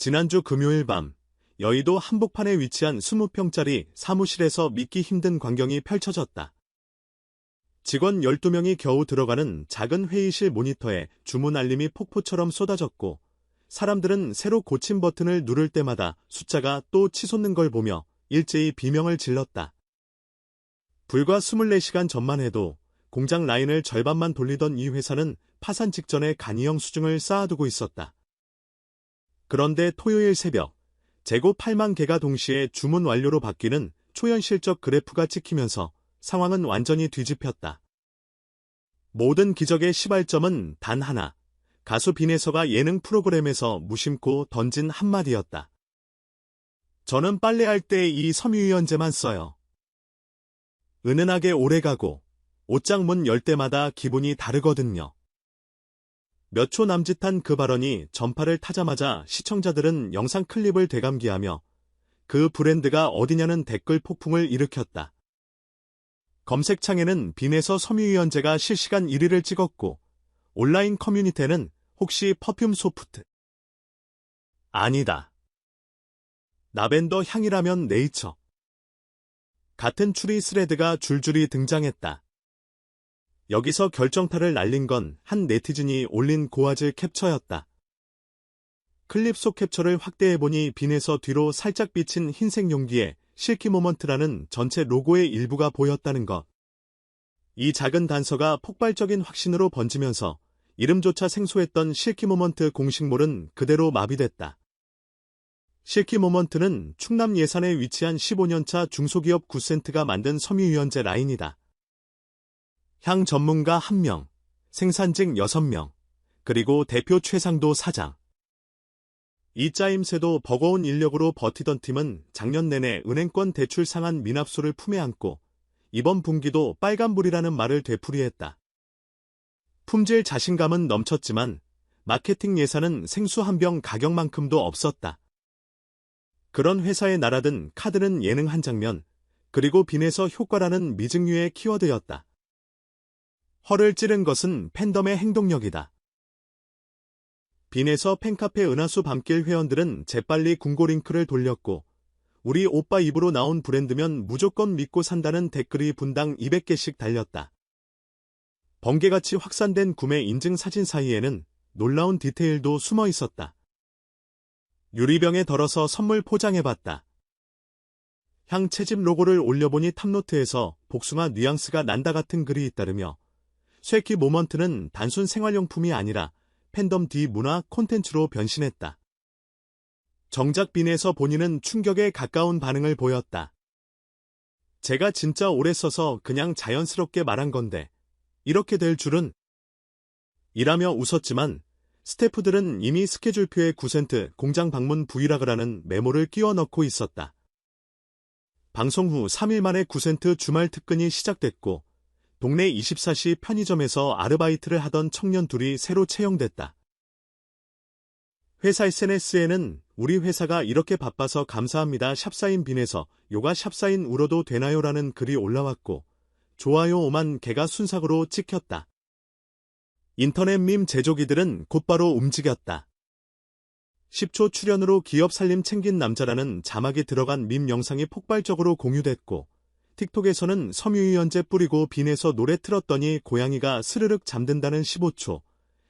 지난주 금요일 밤, 여의도 한복판에 위치한 20평짜리 사무실에서 믿기 힘든 광경이 펼쳐졌다. 직원 12명이 겨우 들어가는 작은 회의실 모니터에 주문 알림이 폭포처럼 쏟아졌고, 사람들은 새로 고친 버튼을 누를 때마다 숫자가 또 치솟는 걸 보며 일제히 비명을 질렀다. 불과 24시간 전만 해도 공장 라인을 절반만 돌리던 이 회사는 파산 직전에 간이형 수중을 쌓아두고 있었다. 그런데 토요일 새벽, 재고 8만 개가 동시에 주문 완료로 바뀌는 초현실적 그래프가 찍히면서 상황은 완전히 뒤집혔다. 모든 기적의 시발점은 단 하나, 가수 빈에서가 예능 프로그램에서 무심코 던진 한마디였다. 저는 빨래할 때 이 섬유유연제만 써요. 은은하게 오래가고 옷장 문 열 때마다 기분이 다르거든요. 몇 초 남짓한 그 발언이 전파를 타자마자 시청자들은 영상 클립을 되감기하며 그 브랜드가 어디냐는 댓글 폭풍을 일으켰다. 검색창에는 빈에서 섬유유연제가 실시간 1위를 찍었고, 온라인 커뮤니티에는 혹시 퍼퓸 소프트? 아니다. 라벤더 향이라면 네이처. 같은 추리 스레드가 줄줄이 등장했다. 여기서 결정타를 날린 건 한 네티즌이 올린 고화질 캡처였다. 클립 속 캡처를 확대해보니 빈에서 뒤로 살짝 비친 흰색 용기에 실키 모먼트라는 전체 로고의 일부가 보였다는 것. 이 작은 단서가 폭발적인 확신으로 번지면서 이름조차 생소했던 실키 모먼트 공식몰은 그대로 마비됐다. 실키 모먼트는 충남 예산에 위치한 15년차 중소기업 구센트가 만든 섬유유연제 라인이다. 향 전문가 1명, 생산직 6명, 그리고 대표 최상도 사장. 이 짜임새도 버거운 인력으로 버티던 팀은 작년 내내 은행권 대출 상한 미납소를 품에 안고 이번 분기도 빨간불이라는 말을 되풀이했다. 품질 자신감은 넘쳤지만 마케팅 예산은 생수 한 병 가격만큼도 없었다. 그런 회사에 날아든 카드는 예능 한 장면, 그리고 빈에서 효과라는 미증유의 키워드였다. 허를 찌른 것은 팬덤의 행동력이다. 빈에서 팬카페 은하수 밤길 회원들은 재빨리 궁고 링크를 돌렸고, 우리 오빠 입으로 나온 브랜드면 무조건 믿고 산다는 댓글이 분당 200개씩 달렸다. 번개같이 확산된 구매 인증 사진 사이에는 놀라운 디테일도 숨어 있었다. 유리병에 덜어서 선물 포장해봤다. 향 채집 로고를 올려보니 탑노트에서 복숭아 뉘앙스가 난다 같은 글이 잇따르며 쉐키 모먼트는 단순 생활용품이 아니라 팬덤 D 문화 콘텐츠로 변신했다. 정작 빈에서 본인은 충격에 가까운 반응을 보였다. 제가 진짜 오래 써서 그냥 자연스럽게 말한 건데 이렇게 될 줄은? 이라며 웃었지만 스태프들은 이미 스케줄표에 9센트 공장 방문 브이라그라는 메모를 끼워 넣고 있었다. 방송 후 3일 만에 9센트 주말 특근이 시작됐고 동네 24시 편의점에서 아르바이트를 하던 청년 둘이 새로 채용됐다. 회사 SNS에는 우리 회사가 이렇게 바빠서 감사합니다 샵사인 빈에서 요가 샵사인 울어도 되나요? 라는 글이 올라왔고 좋아요 5만 개가 순삭으로 찍혔다. 인터넷 밈 제조기들은 곧바로 움직였다. 10초 출연으로 기업 살림 챙긴 남자라는 자막이 들어간 밈 영상이 폭발적으로 공유됐고 틱톡에서는 섬유유연제 뿌리고 빈에서 노래 틀었더니 고양이가 스르륵 잠든다는 15초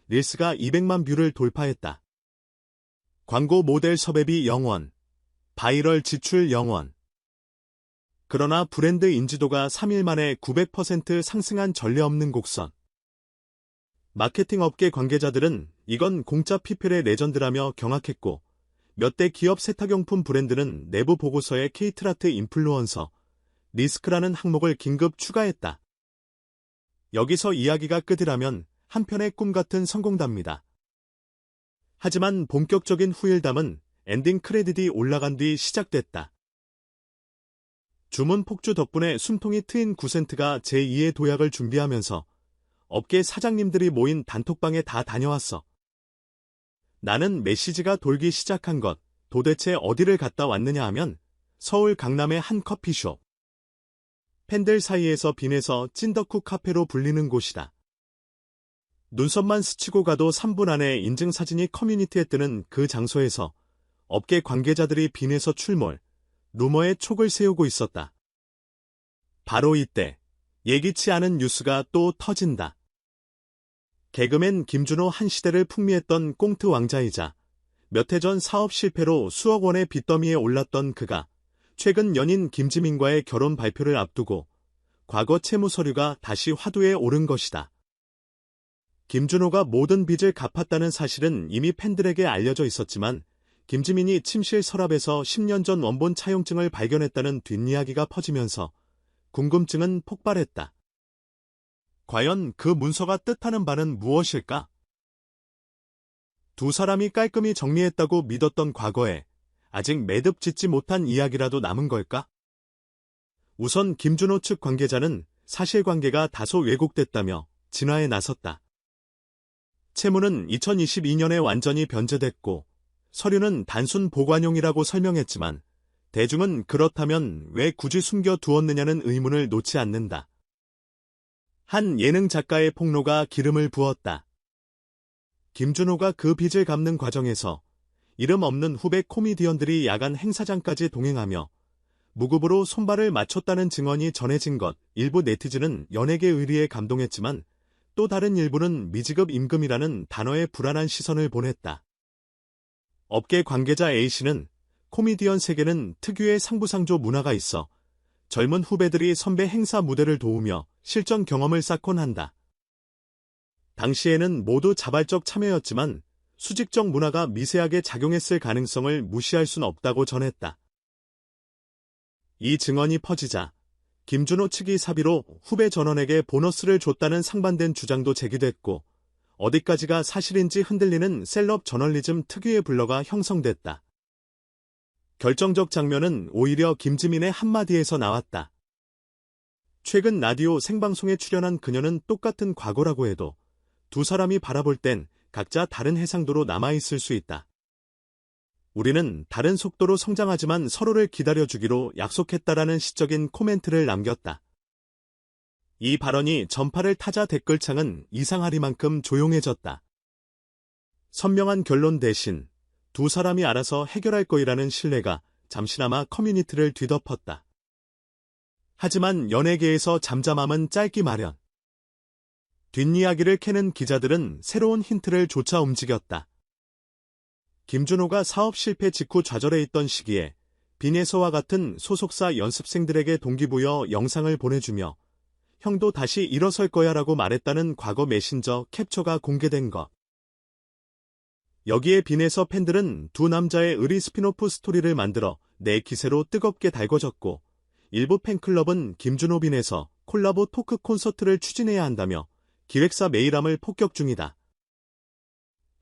릴스가 200만 뷰를 돌파했다. 광고 모델 섭외비 0원, 바이럴 지출 0원. 그러나 브랜드 인지도가 3일 만에 900% 상승한 전례 없는 곡선. 마케팅 업계 관계자들은 이건 공짜 PPL의 레전드라며 경악했고 몇 대 기업 세탁용품 브랜드는 내부 보고서에 케이트라트 인플루언서, 리스크라는 항목을 긴급 추가했다. 여기서 이야기가 끝이라면 한편의 꿈같은 성공답니다. 하지만 본격적인 후일담은 엔딩 크레딧이 올라간 뒤 시작됐다. 주문 폭주 덕분에 숨통이 트인 9센트가 제2의 도약을 준비하면서 업계 사장님들이 모인 단톡방에 다 다녀왔어. 나는 메시지가 돌기 시작한 것, 도대체 어디를 갔다 왔느냐 하면 서울 강남의 한 커피숍. 팬들 사이에서 빈에서 찐덕후 카페로 불리는 곳이다. 눈썹만 스치고 가도 3분 안에 인증사진이 커뮤니티에 뜨는 그 장소에서 업계 관계자들이 빈에서 출몰, 루머에 촉을 세우고 있었다. 바로 이때 예기치 않은 뉴스가 또 터진다. 개그맨 김준호 한 시대를 풍미했던 꽁트 왕자이자 몇 해 전 사업 실패로 수억 원의 빚더미에 올랐던 그가 최근 연인 김지민과의 결혼 발표를 앞두고 과거 채무 서류가 다시 화두에 오른 것이다. 김준호가 모든 빚을 갚았다는 사실은 이미 팬들에게 알려져 있었지만 김지민이 침실 서랍에서 10년 전 원본 차용증을 발견했다는 뒷이야기가 퍼지면서 궁금증은 폭발했다. 과연 그 문서가 뜻하는 바는 무엇일까? 두 사람이 깔끔히 정리했다고 믿었던 과거에 아직 매듭 짓지 못한 이야기라도 남은 걸까? 우선 김준호 측 관계자는 사실관계가 다소 왜곡됐다며 진화에 나섰다. 채무는 2022년에 완전히 변제됐고 서류는 단순 보관용이라고 설명했지만 대중은 그렇다면 왜 굳이 숨겨두었느냐는 의문을 놓지 않는다. 한 예능 작가의 폭로가 기름을 부었다. 김준호가 그 빚을 갚는 과정에서 이름 없는 후배 코미디언들이 야간 행사장까지 동행하며 무급으로 손발을 맞췄다는 증언이 전해진 것, 일부 네티즌은 연예계 의리에 감동했지만 또 다른 일부는 미지급 임금이라는 단어에 불안한 시선을 보냈다. 업계 관계자 A씨는 코미디언 세계는 특유의 상부상조 문화가 있어 젊은 후배들이 선배 행사 무대를 도우며 실전 경험을 쌓곤 한다. 당시에는 모두 자발적 참여였지만 수직적 문화가 미세하게 작용했을 가능성을 무시할 순 없다고 전했다. 이 증언이 퍼지자 김준호 측이 사비로 후배 전원에게 보너스를 줬다는 상반된 주장도 제기됐고 어디까지가 사실인지 흔들리는 셀럽 저널리즘 특유의 블러가 형성됐다. 결정적 장면은 오히려 김지민의 한마디에서 나왔다. 최근 라디오 생방송에 출연한 그녀는 똑같은 과거라고 해도 두 사람이 바라볼 땐 각자 다른 해상도로 남아있을 수 있다. 우리는 다른 속도로 성장하지만 서로를 기다려주기로 약속했다라는 시적인 코멘트를 남겼다. 이 발언이 전파를 타자 댓글창은 이상하리만큼 조용해졌다. 선명한 결론 대신 두 사람이 알아서 해결할 거이라는 신뢰가 잠시나마 커뮤니티를 뒤덮었다. 하지만 연예계에서 잠잠함은 짧기 마련. 뒷이야기를 캐는 기자들은 새로운 힌트를 쫓아 움직였다. 김준호가 사업 실패 직후 좌절해 있던 시기에 빈에서와 같은 소속사 연습생들에게 동기부여 영상을 보내주며 형도 다시 일어설 거야 라고 말했다는 과거 메신저 캡처가 공개된 것. 여기에 빈에서 팬들은 두 남자의 의리 스피노프 스토리를 만들어 내 기세로 뜨겁게 달궈졌고 일부 팬클럽은 김준호 빈에서 콜라보 토크 콘서트를 추진해야 한다며 기획사 메일함을 폭격 중이다.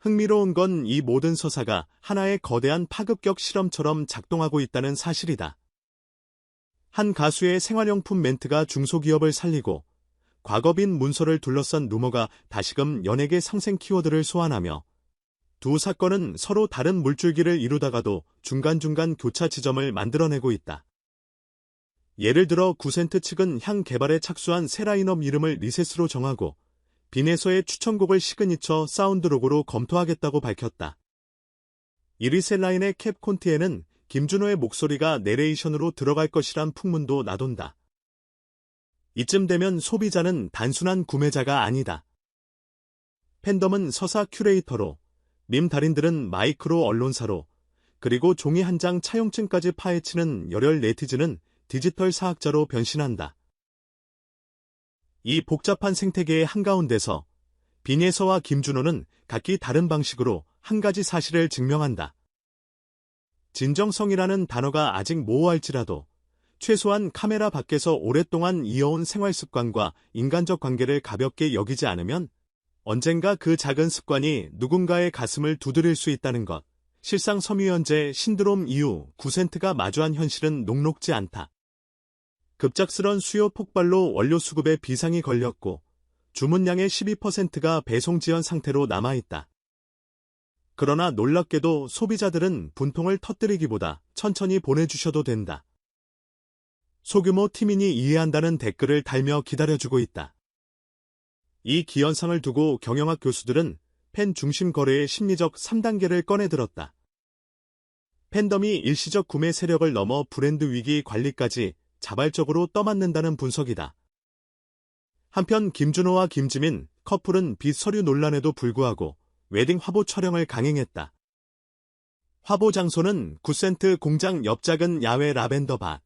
흥미로운 건 이 모든 서사가 하나의 거대한 파급력 실험처럼 작동하고 있다는 사실이다. 한 가수의 생활용품 멘트가 중소기업을 살리고 과거빈 문서를 둘러싼 루머가 다시금 연예계 상생 키워드를 소환하며 두 사건은 서로 다른 물줄기를 이루다가도 중간중간 교차 지점을 만들어내고 있다. 예를 들어 구센트 측은 향 개발에 착수한 새 라인업 이름을 리셋으로 정하고 빈에서의 추천곡을 시그니처 사운드로고로 검토하겠다고 밝혔다. 이 리셋 라인의 캡 콘티에는 김준호의 목소리가 내레이션으로 들어갈 것이란 풍문도 나돈다. 이쯤 되면 소비자는 단순한 구매자가 아니다. 팬덤은 서사 큐레이터로, 밈 달인들은 마이크로 언론사로, 그리고 종이 한 장 차용증까지 파헤치는 열혈 네티즌은 디지털 사학자로 변신한다. 이 복잡한 생태계의 한가운데서 빈에서와 김준호는 각기 다른 방식으로 한 가지 사실을 증명한다. 진정성이라는 단어가 아직 모호할지라도 최소한 카메라 밖에서 오랫동안 이어온 생활 습관과 인간적 관계를 가볍게 여기지 않으면 언젠가 그 작은 습관이 누군가의 가슴을 두드릴 수 있다는 것. 실상 섬유유연제 신드롬 이후 구센트가 마주한 현실은 녹록지 않다. 급작스런 수요 폭발로 원료 수급에 비상이 걸렸고 주문량의 12%가 배송 지연 상태로 남아있다. 그러나 놀랍게도 소비자들은 분통을 터뜨리기보다 천천히 보내주셔도 된다. 소규모 팀인이 이해한다는 댓글을 달며 기다려주고 있다. 이 기현상을 두고 경영학 교수들은 팬 중심 거래의 심리적 3단계를 꺼내들었다. 팬덤이 일시적 구매 세력을 넘어 브랜드 위기 관리까지 자발적으로 떠맡는다는 분석이다. 한편 김준호와 김지민 커플은 빚서류 논란에도 불구하고 웨딩 화보 촬영을 강행했다. 화보 장소는 9센트 공장 옆 작은 야외 라벤더 밭.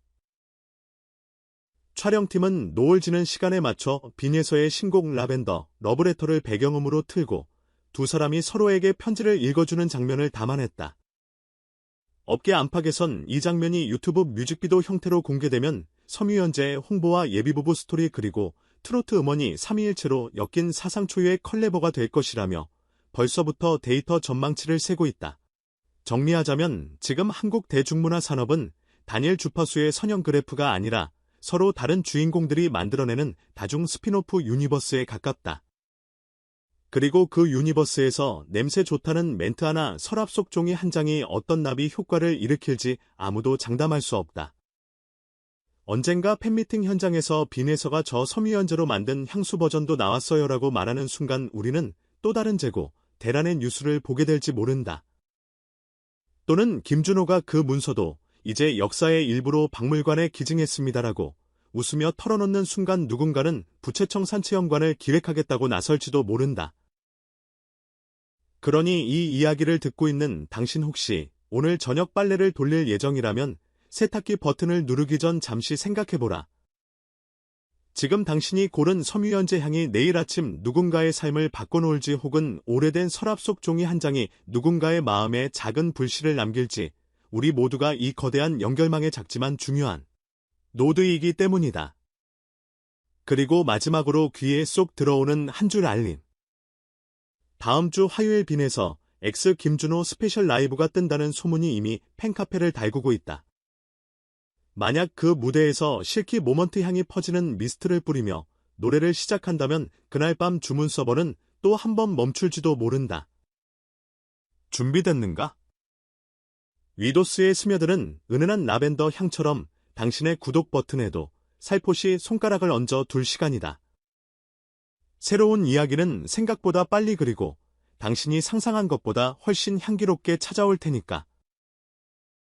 촬영팀은 노을 지는 시간에 맞춰 빈에서의 신곡 라벤더 러브레터를 배경음으로 틀고 두 사람이 서로에게 편지를 읽어주는 장면을 담아냈다. 업계 안팎에선 이 장면이 유튜브 뮤직비디오 형태로 공개되면 섬유연재의 홍보와 예비부부 스토리 그리고 트로트 음원이 3위일체로 엮인 사상 초유의 컬래버가 될 것이라며 벌써부터 데이터 전망치를 세고 있다. 정리하자면 지금 한국 대중문화 산업은 단일 주파수의 선형 그래프가 아니라 서로 다른 주인공들이 만들어내는 다중 스피노프 유니버스에 가깝다. 그리고 그 유니버스에서 냄새 좋다는 멘트 하나, 서랍 속 종이 한 장이 어떤 나비 효과를 일으킬지 아무도 장담할 수 없다. 언젠가 팬미팅 현장에서 빈에서가 저 섬유연재로 만든 향수 버전도 나왔어요라고 말하는 순간 우리는 또 다른 재고, 대란의 뉴스를 보게 될지 모른다. 또는 김준호가 그 문서도 이제 역사의 일부로 박물관에 기증했습니다라고 웃으며 털어놓는 순간 누군가는 부채청 산채연관을 기획하겠다고 나설지도 모른다. 그러니 이 이야기를 듣고 있는 당신 혹시 오늘 저녁 빨래를 돌릴 예정이라면 세탁기 버튼을 누르기 전 잠시 생각해보라. 지금 당신이 고른 섬유연재 향이 내일 아침 누군가의 삶을 바꿔놓을지 혹은 오래된 서랍 속 종이 한 장이 누군가의 마음에 작은 불씨를 남길지 우리 모두가 이 거대한 연결망에 작지만 중요한 노드이기 때문이다. 그리고 마지막으로 귀에 쏙 들어오는 한 줄 알림. 다음 주 화요일 빈에서 엑스 김준호 스페셜 라이브가 뜬다는 소문이 이미 팬카페를 달구고 있다. 만약 그 무대에서 실키 모먼트 향이 퍼지는 미스트를 뿌리며 노래를 시작한다면 그날 밤 주문 서버는 또 한 번 멈출지도 모른다. 준비됐는가? 위도스의 스며드는 은은한 라벤더 향처럼 당신의 구독 버튼에도 살포시 손가락을 얹어 둘 시간이다. 새로운 이야기는 생각보다 빨리 그리고 당신이 상상한 것보다 훨씬 향기롭게 찾아올 테니까.